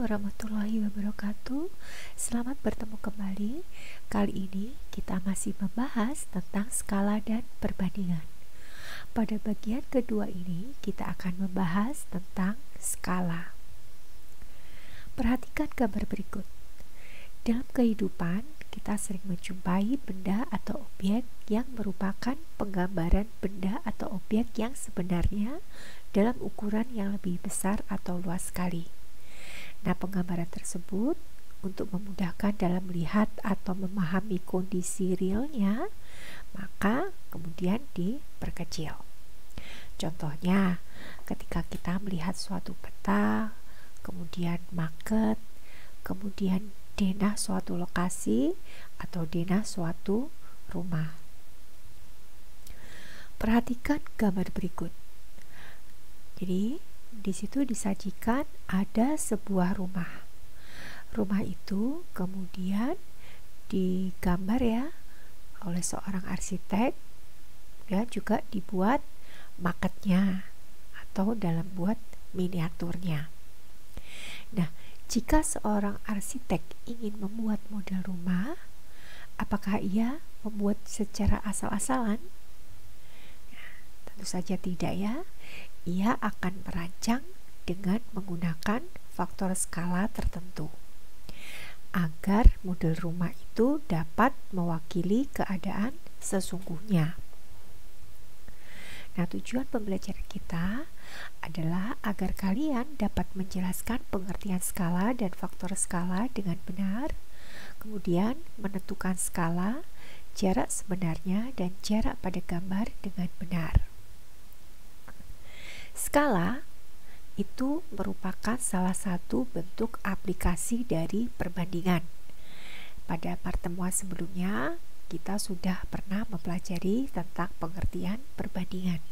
warahmatullahi wabarakatuh. Selamat bertemu kembali. Kali ini kita masih membahas tentang skala dan perbandingan. Pada bagian kedua ini kita akan membahas tentang skala. Perhatikan gambar berikut. Dalam kehidupan, kita sering menjumpai benda atau objek yang merupakan penggambaran benda atau objek yang sebenarnya dalam ukuran yang lebih besar atau luas sekali. Nah, penggambaran tersebut untuk memudahkan dalam melihat atau memahami kondisi realnya, maka kemudian diperkecil. Contohnya, ketika kita melihat suatu peta, kemudian market, kemudian denah suatu lokasi atau denah suatu rumah. Perhatikan gambar berikut. Jadi, di situ disajikan ada sebuah rumah. Rumah itu kemudian digambar ya oleh seorang arsitek, dan juga dibuat maketnya atau dalam buat miniaturnya. Nah, jika seorang arsitek ingin membuat model rumah, apakah ia membuat secara asal-asalan? Nah, tentu saja tidak ya. Ia akan merancang dengan menggunakan faktor skala tertentu agar model rumah itu dapat mewakili keadaan sesungguhnya. Nah, tujuan pembelajaran kita adalah agar kalian dapat menjelaskan pengertian skala dan faktor skala dengan benar, kemudian menentukan skala, jarak sebenarnya, dan jarak pada gambar dengan benar. Skala itu merupakan salah satu bentuk aplikasi dari perbandingan. Pada pertemuan sebelumnya, kita sudah pernah mempelajari tentang pengertian perbandingan.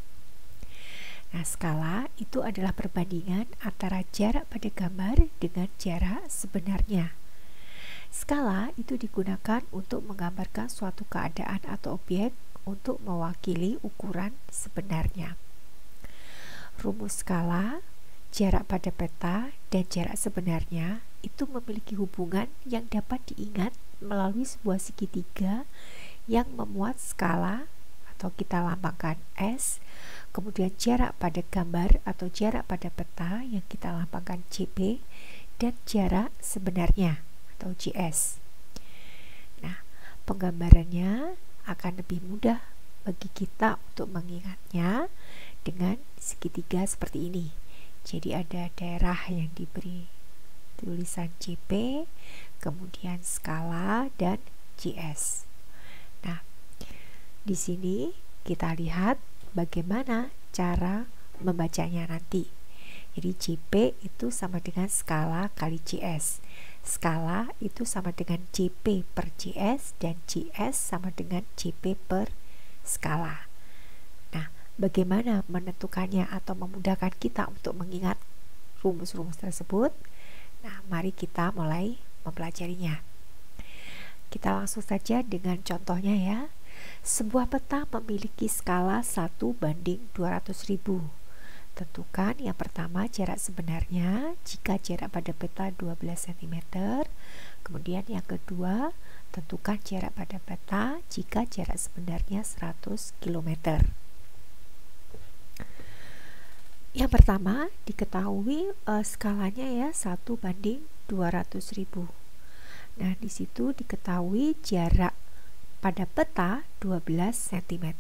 Nah, skala itu adalah perbandingan antara jarak pada gambar dengan jarak sebenarnya. Skala itu digunakan untuk menggambarkan suatu keadaan atau objek untuk mewakili ukuran sebenarnya. Rumus skala, jarak pada peta, dan jarak sebenarnya itu memiliki hubungan yang dapat diingat melalui sebuah segitiga yang memuat skala atau kita lambangkan S, kemudian jarak pada gambar atau jarak pada peta yang kita lambangkan CP, dan jarak sebenarnya atau JS. Nah, penggambarannya akan lebih mudah bagi kita untuk mengingatnya dengan segitiga seperti ini. Jadi ada daerah yang diberi tulisan CP, kemudian skala, dan JS. Nah, di sini kita lihat bagaimana cara membacanya nanti. Jadi CP itu sama dengan skala kali JS. Skala itu sama dengan CP per JS, dan JS sama dengan CP per skala. Nah, bagaimana menentukannya atau memudahkan kita untuk mengingat rumus-rumus tersebut? Nah, mari kita mulai mempelajarinya. Kita langsung saja dengan contohnya ya. Sebuah peta memiliki skala 1:200.000. Tentukan yang pertama jarak sebenarnya jika jarak pada peta 12 cm. Kemudian yang kedua, tentukan jarak pada peta jika jarak sebenarnya 100 km. Yang pertama diketahui skalanya ya 1:200.000. Nah, di situ diketahui jarak pada peta 12 cm.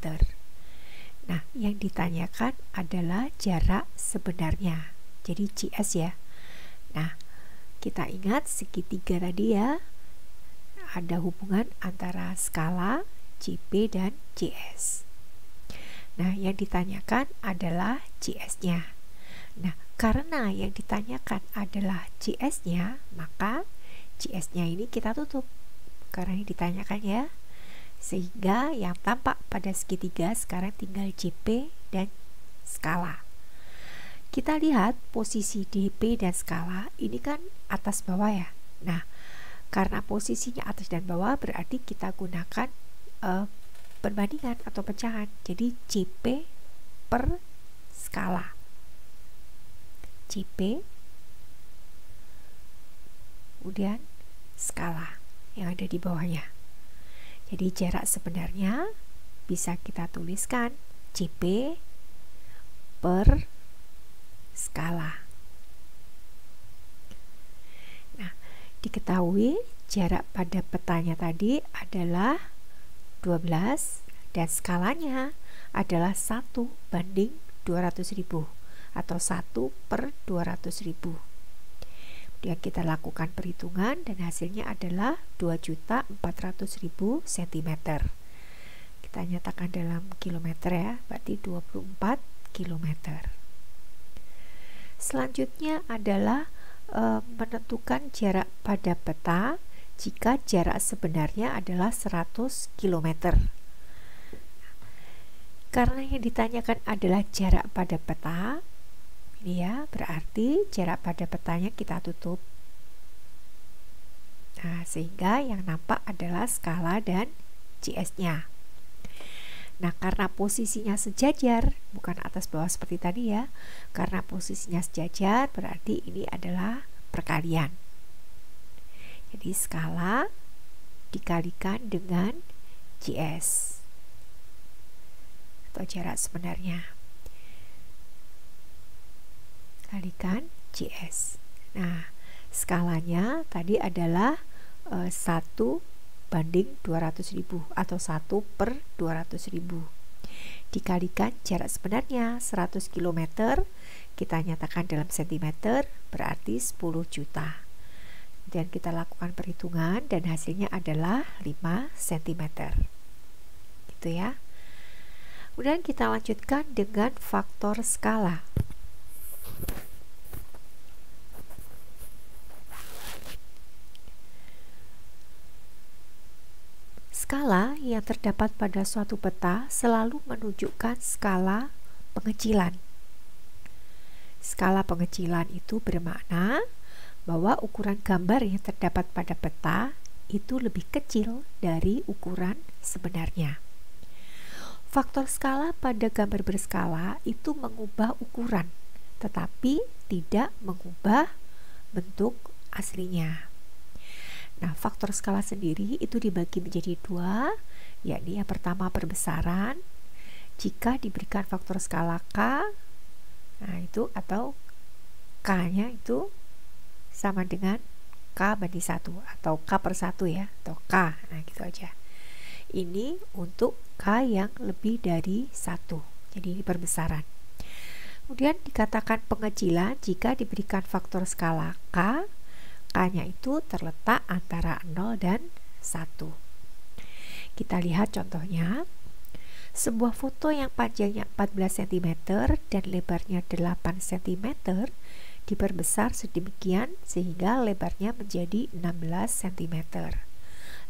Nah, yang ditanyakan adalah jarak sebenarnya. Jadi JS ya. Nah, kita ingat segitiga tadi ya. Ada hubungan antara skala, CP, dan JS. Nah, yang ditanyakan adalah JS-nya. Nah, karena yang ditanyakan adalah JS-nya, maka JS-nya ini kita tutup karena yang ditanyakan ya. Sehingga yang tampak pada segitiga sekarang tinggal JP dan skala. Kita lihat posisi DP dan skala ini kan atas bawah ya. Nah, karena posisinya atas dan bawah berarti kita gunakan perbandingan atau pecahan. Jadi CP per skala. CP kemudian skala yang ada di bawahnya. Jadi jarak sebenarnya bisa kita tuliskan CP per skala. Nah, diketahui jarak pada petanya tadi adalah 12 dan skalanya adalah 1:200.000 atau 1/200.000. Kemudian kita lakukan perhitungan dan hasilnya adalah 2.400.000 cm. Kita nyatakan dalam kilometer ya, berarti 24 km. Selanjutnya adalah menentukan jarak pada peta jika jarak sebenarnya adalah 100 km. Karena yang ditanyakan adalah jarak pada peta, ini ya, berarti jarak pada petanya kita tutup. Nah, sehingga yang nampak adalah skala dan GS-nya. Nah, karena posisinya sejajar, bukan atas bawah seperti tadi ya. Karena posisinya sejajar, berarti ini adalah perkalian. Jadi skala dikalikan dengan GS atau jarak sebenarnya. Kalikan GS. Nah, skalanya tadi adalah 1/200.000 atau 1/200.000. Dikalikan jarak sebenarnya 100 km, kita nyatakan dalam cm, berarti 10 juta. Dan kita lakukan perhitungan dan hasilnya adalah 5 cm. Gitu ya. Kemudian kita lanjutkan dengan faktor skala. Skala yang terdapat pada suatu peta selalu menunjukkan skala pengecilan. Skala pengecilan itu bermakna bahwa ukuran gambar yang terdapat pada peta itu lebih kecil dari ukuran sebenarnya. Faktor skala pada gambar berskala itu mengubah ukuran, tetapi tidak mengubah bentuk aslinya. Nah, faktor skala sendiri itu dibagi menjadi dua, yakni yang pertama perbesaran. Jika diberikan faktor skala K, nah itu atau K-nya itu sama dengan K/1 atau K/1 ya, atau K, nah gitu aja. Ini untuk K yang lebih dari 1, jadi ini perbesaran. Kemudian dikatakan pengecilan jika diberikan faktor skala K, K-nya itu terletak antara 0 dan 1. Kita lihat contohnya. Sebuah foto yang panjangnya 14 cm dan lebarnya 8 cm diperbesar sedemikian sehingga lebarnya menjadi 16 cm.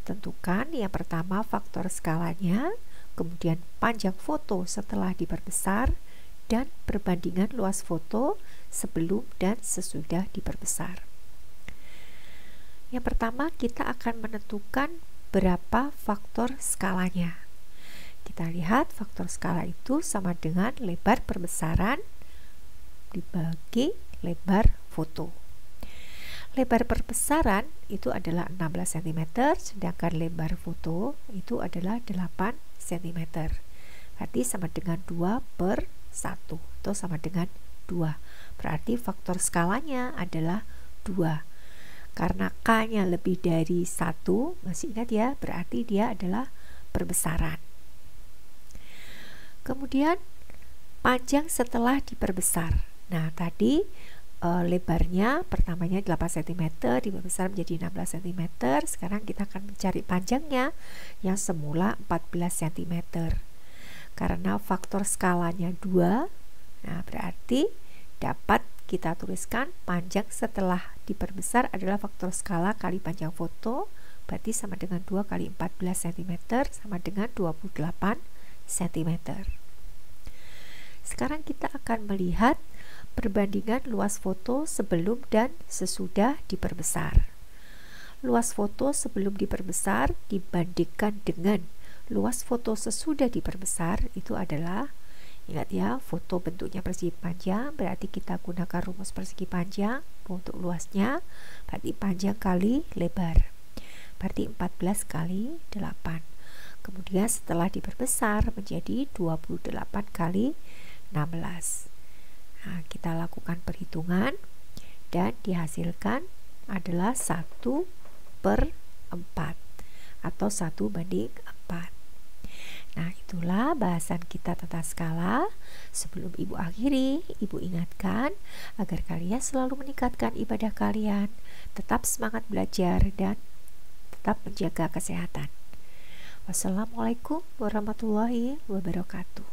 Tentukan yang pertama faktor skalanya, kemudian panjang foto setelah diperbesar, dan perbandingan luas foto sebelum dan sesudah diperbesar. Yang pertama kita akan menentukan berapa faktor skalanya. Kita lihat faktor skala itu sama dengan lebar perbesaran dibagi lebar foto. Lebar perbesaran itu adalah 16 cm, sedangkan lebar foto itu adalah 8 cm. Berarti sama dengan 2/1 atau sama dengan 2. Berarti faktor skalanya adalah 2. Karena K-nya lebih dari 1, masih ingat ya, berarti dia adalah perbesaran. Kemudian panjang setelah diperbesar. Nah, tadi lebarnya pertamanya 8 cm diperbesar menjadi 16 cm. Sekarang kita akan mencari panjangnya yang semula 14 cm. Karena faktor skalanya 2, nah berarti dapat kita tuliskan panjang setelah diperbesar adalah faktor skala kali panjang foto, berarti sama dengan 2 kali 14 cm sama dengan 28 cm. Sekarang kita akan melihat perbandingan luas foto sebelum dan sesudah diperbesar. Luas foto sebelum diperbesar dibandingkan dengan luas foto sesudah diperbesar itu adalah Ingat ya, foto bentuknya persegi panjang, berarti kita gunakan rumus persegi panjang. Untuk luasnya, berarti panjang kali lebar. Berarti 14 kali 8. Kemudian setelah diperbesar menjadi 28 kali 16. Nah, kita lakukan perhitungan dan dihasilkan adalah 1/4 atau 1/4. Nah, itulah bahasan kita tentang skala. Sebelum Ibu akhiri, Ibu ingatkan agar kalian selalu meningkatkan ibadah kalian, tetap semangat belajar, dan tetap menjaga kesehatan. Wassalamualaikum warahmatullahi wabarakatuh.